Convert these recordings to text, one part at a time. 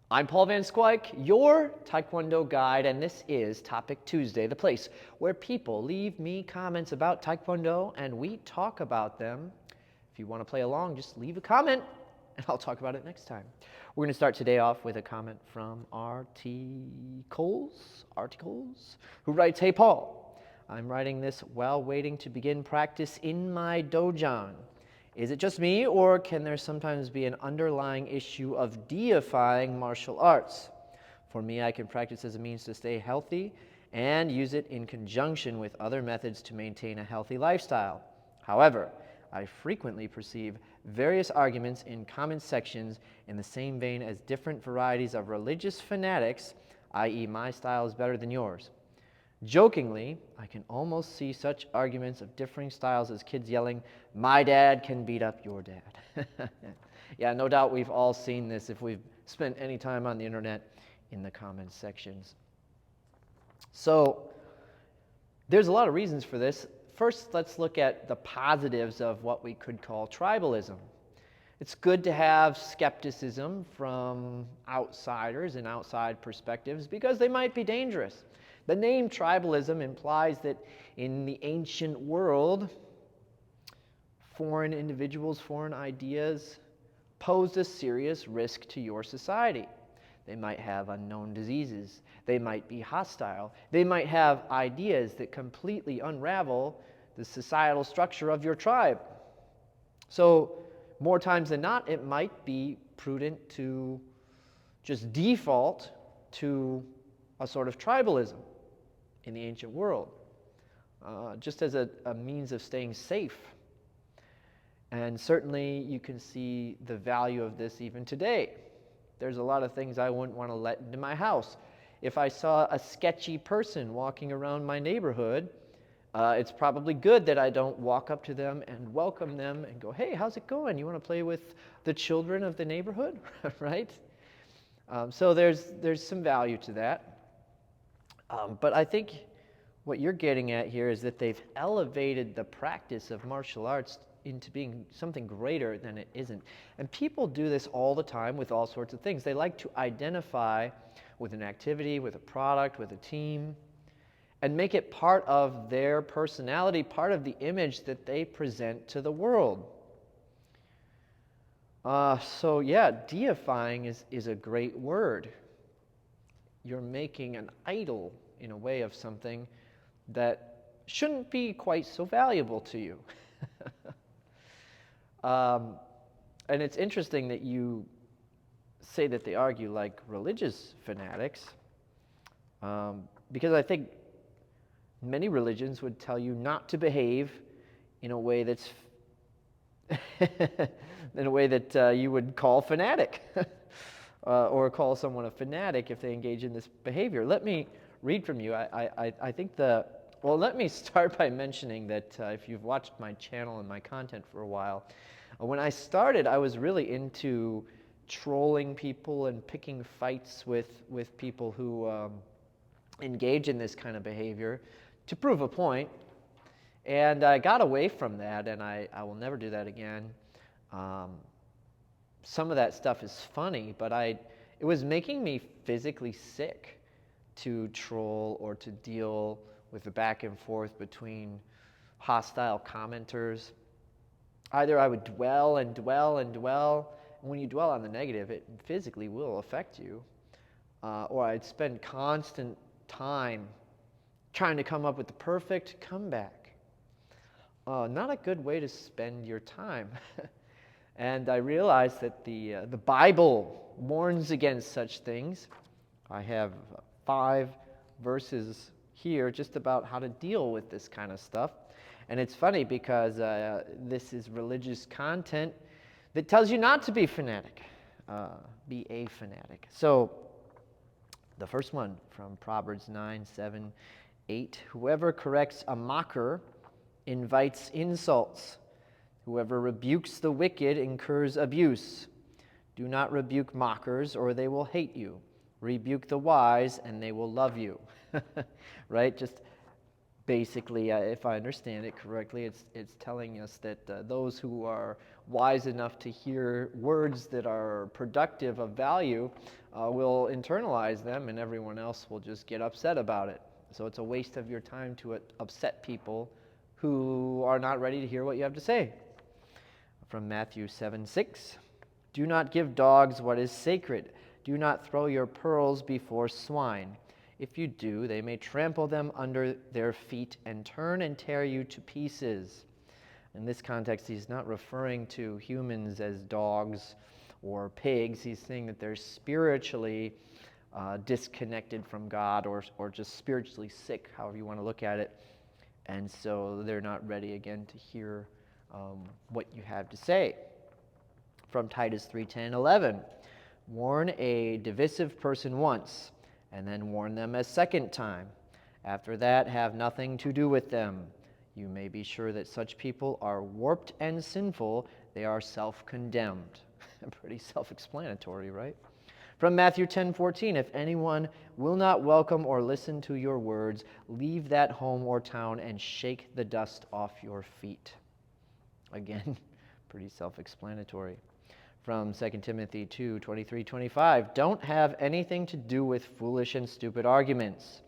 I'm Paul Van Squike, your Taekwondo guide, and this is Topic Tuesday, the place where people leave me comments about Taekwondo and we talk about them. If you want to play along, just leave a comment and I'll talk about it next time. We're going to start today off with a comment from Articles, who writes, "Hey Paul, I'm writing this while waiting to begin practice in my dojon. Is it just me, or can there sometimes be an underlying issue of deifying martial arts? For me, I can practice as a means to stay healthy and use it in conjunction with other methods to maintain a healthy lifestyle. However, I frequently perceive various arguments in comment sections in the same vein as different varieties of religious fanatics, i.e. my style is better than yours. Jokingly, I can almost see such arguments of differing styles as kids yelling, 'My dad can beat up your dad.'" Yeah, no doubt we've all seen this if we've spent any time on the internet in the comments sections. So, there's a lot of reasons for this. First, let's look at the positives of what we could call tribalism. It's good to have skepticism from outsiders and outside perspectives because they might be dangerous. The name tribalism implies that in the ancient world, foreign individuals, foreign ideas posed a serious risk to your society. They might have unknown diseases. They might be hostile. They might have ideas that completely unravel the societal structure of your tribe. So, more times than not, it might be prudent to just default to a sort of tribalism in the ancient world, just as a means of staying safe. And certainly you can see the value of this even today. There's a lot of things I wouldn't want to let into my house. If I saw a sketchy person walking around my neighborhood, it's probably good that I don't walk up to them and welcome them and go, "Hey, how's it going? You want to play with the children of the neighborhood?" Right? So there's some value to that. But I think what you're getting at here is that they've elevated the practice of martial arts into being something greater than it isn't. And people do this all the time with all sorts of things. They like to identify with an activity, with a product, with a team, and make it part of their personality, part of the image that they present to the world. So yeah, deifying is a great word. You're making an idol, in a way, of something that shouldn't be quite so valuable to you. And it's interesting that you say that they argue like religious fanatics, because I think many religions would tell you not to behave in a way that's in a way that you would call fanatic. Or call someone a fanatic if they engage in this behavior. Let me read from you. I think let me start by mentioning that if you've watched my channel and my content for a while, when I started, I was really into trolling people and picking fights with people who engage in this kind of behavior to prove a point. And I got away from that, and I will never do that again. Some of that stuff is funny, but it was making me physically sick to troll or to deal with the back and forth between hostile commenters. Either I would dwell and dwell and dwell, and when you dwell on the negative, it physically will affect you. Or I'd spend constant time trying to come up with the perfect comeback. Not a good way to spend your time. And I realized that the Bible warns against such things. I have 5 verses here just about how to deal with this kind of stuff. And it's funny because this is religious content that tells you not to be fanatic, be a fanatic. So the first one from Proverbs 9:7-8, "Whoever corrects a mocker invites insults. Whoever rebukes the wicked incurs abuse. Do not rebuke mockers, or they will hate you. Rebuke the wise, and they will love you." Right? Just Basically, if I understand it correctly, it's telling us that those who are wise enough to hear words that are productive of value will internalize them, and everyone else will just get upset about it. So it's a waste of your time to upset people who are not ready to hear what you have to say. From Matthew 7:6, do not give dogs what is sacred. Do not throw your pearls before swine. If you do, they may trample them under their feet and turn and tear you to pieces. In this context, he's not referring to humans as dogs or pigs. He's saying that they're spiritually disconnected from God or just spiritually sick, however you want to look at it. And so they're not ready again to hear what you have to say. From Titus 3:10-11, warn a divisive person once, and then warn them a second time. After that, have nothing to do with them. You may be sure that such people are warped and sinful. They are self-condemned. Pretty self-explanatory, right? From Matthew 10:14, if anyone will not welcome or listen to your words, leave that home or town and shake the dust off your feet. Again, pretty self-explanatory. From 2 Timothy 2:23-25, don't have anything to do with foolish and stupid arguments.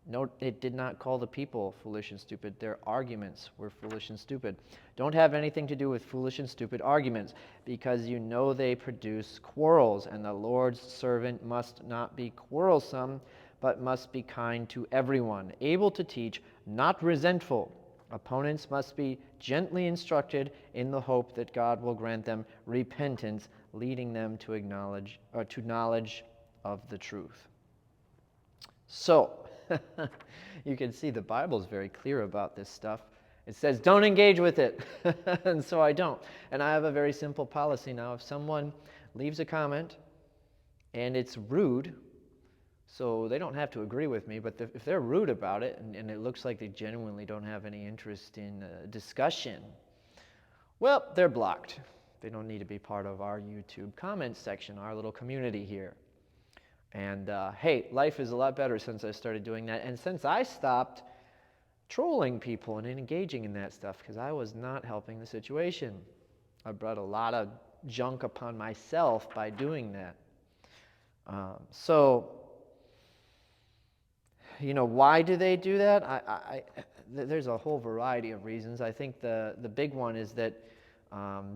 Note, it did not call the people foolish and stupid. Their arguments were foolish and stupid. Don't have anything to do with foolish and stupid arguments, because you know they produce quarrels, and the Lord's servant must not be quarrelsome, but must be kind to everyone, able to teach, not resentful. Opponents must be gently instructed in the hope that God will grant them repentance, leading them to knowledge of the truth. So, you can see the Bible is very clear about this stuff. It says, don't engage with it. And so I don't. And I have a very simple policy now. If someone leaves a comment and it's rude, so they don't have to agree with me, but if they're rude about it and it looks like they genuinely don't have any interest in discussion, well, they're blocked. They don't need to be part of our YouTube comments section, our little community here. And hey, life is a lot better since I started doing that, and since I stopped trolling people and engaging in that stuff, because I was not helping the situation. I brought a lot of junk upon myself by doing that. Why do they do that? There's a whole variety of reasons. I think the big one is that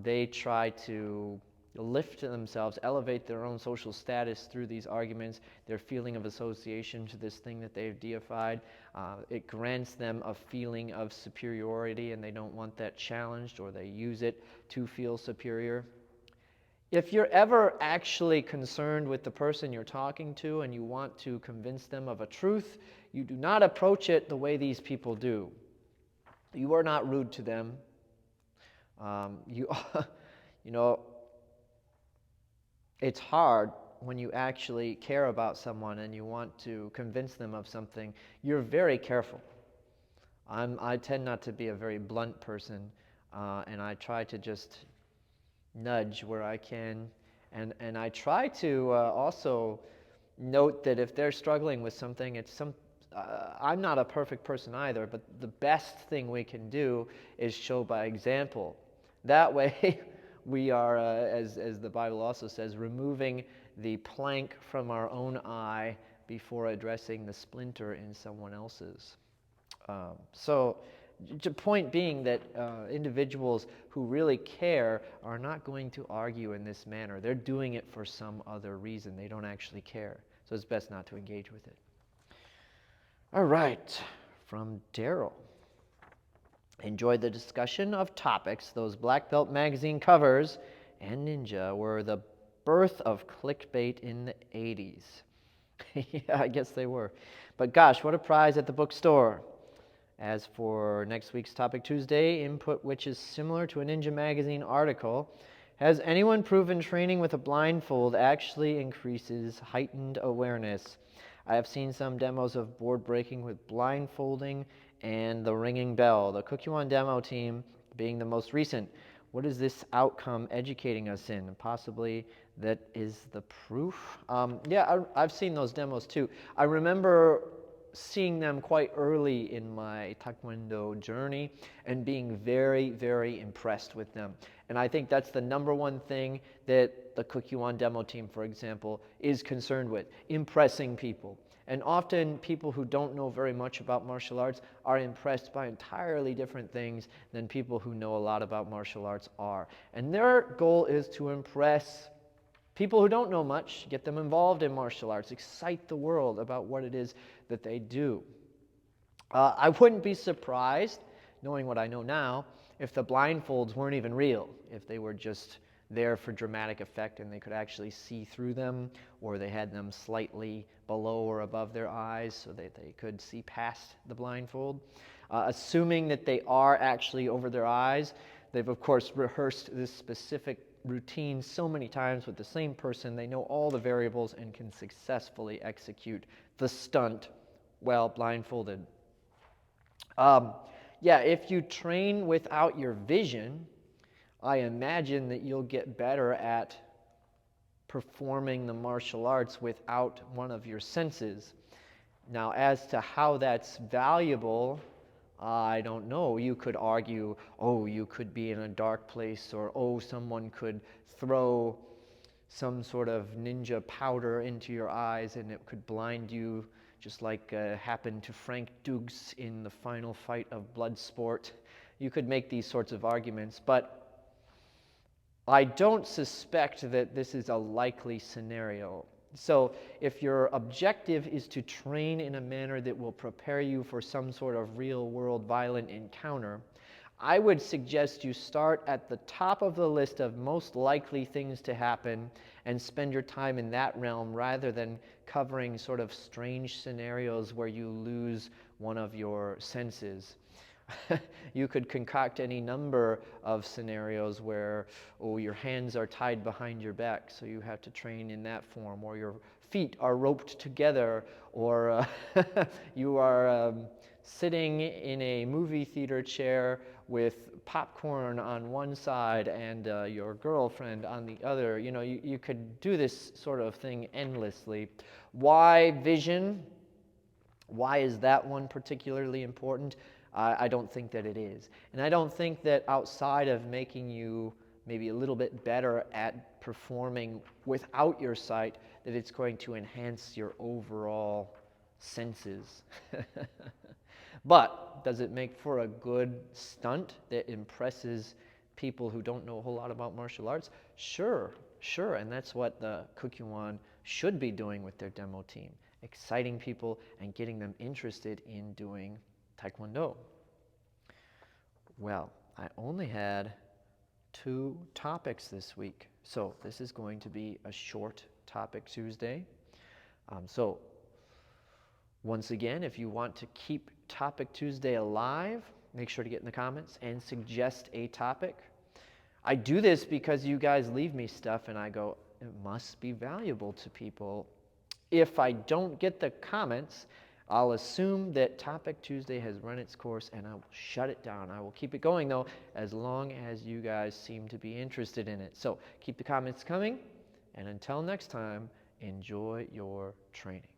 they try to lift themselves, elevate their own social status through these arguments, their feeling of association to this thing that they've deified. It grants them a feeling of superiority, and they don't want that challenged, or they use it to feel superior. If you're ever actually concerned with the person you're talking to and you want to convince them of a truth, you do not approach it the way these people do. You are not rude to them. It's hard when you actually care about someone and you want to convince them of something. You're very careful. I tend not to be a very blunt person, and I try to just nudge where I can, and I try to also note that if they're struggling with something, I'm not a perfect person either, but the best thing we can do is show by example. That way we are, as the Bible also says, removing the plank from our own eye before addressing the splinter in someone else's. The point being that individuals who really care are not going to argue in this manner. They're doing it for some other reason. They don't actually care. So it's best not to engage with it. All right, from Daryl. Enjoyed the discussion of topics. Those Black Belt magazine covers and Ninja were the birth of clickbait in the 80s. Yeah, I guess they were. But gosh, what a prize at the bookstore. As for next week's Topic Tuesday, input which is similar to a Ninja magazine article, has anyone proven training with a blindfold actually increases heightened awareness? I have seen some demos of board breaking with blindfolding and the ringing bell. The Cook You One demo team being the most recent. What is this outcome educating us in? Possibly that is the proof. I've seen those demos too. I remember seeing them quite early in my Taekwondo journey and being very, very impressed with them. And I think that's the number one thing that the Kukyuan demo team, for example, is concerned with, impressing people. And often people who don't know very much about martial arts are impressed by entirely different things than people who know a lot about martial arts are. And their goal is to impress people who don't know much, get them involved in martial arts, excite the world about what it is that they do. I wouldn't be surprised, knowing what I know now, if the blindfolds weren't even real, if they were just there for dramatic effect and they could actually see through them, or they had them slightly below or above their eyes so that they could see past the blindfold. Assuming that they are actually over their eyes, they've of course rehearsed this specific routine so many times with the same person, they know all the variables and can successfully execute the stunt while blindfolded. Yeah, if you train without your vision, I imagine that you'll get better at performing the martial arts without one of your senses. Now, as to how that's valuable, I don't know. You could argue, oh, you could be in a dark place, or oh, someone could throw some sort of ninja powder into your eyes and it could blind you, just like happened to Frank Dukes in the final fight of Bloodsport. You could make these sorts of arguments, but I don't suspect that this is a likely scenario. So if your objective is to train in a manner that will prepare you for some sort of real-world violent encounter, I would suggest you start at the top of the list of most likely things to happen and spend your time in that realm rather than covering sort of strange scenarios where you lose one of your senses. You could concoct any number of scenarios where, oh, your hands are tied behind your back, so you have to train in that form, or your feet are roped together, or you are sitting in a movie theater chair with popcorn on one side and your girlfriend on the other. You know, you could do this sort of thing endlessly. Why vision? Why is that one particularly important? I don't think that it is. And I don't think that outside of making you maybe a little bit better at performing without your sight, that it's going to enhance your overall senses. But does it make for a good stunt that impresses people who don't know a whole lot about martial arts? Sure. And that's what the Kukyuan should be doing with their demo team, exciting people and getting them interested in doing Taekwondo. Well, I only had 2 topics this week, so this is going to be a short topic Tuesday. So once again, if you want to keep Topic Tuesday alive, make sure to get in the comments and suggest a topic. I do this because you guys leave me stuff and I go, it must be valuable to people. If I don't get the comments, I'll assume that Topic Tuesday has run its course and I will shut it down. I will keep it going though, as long as you guys seem to be interested in it. So keep the comments coming, and until next time, enjoy your training.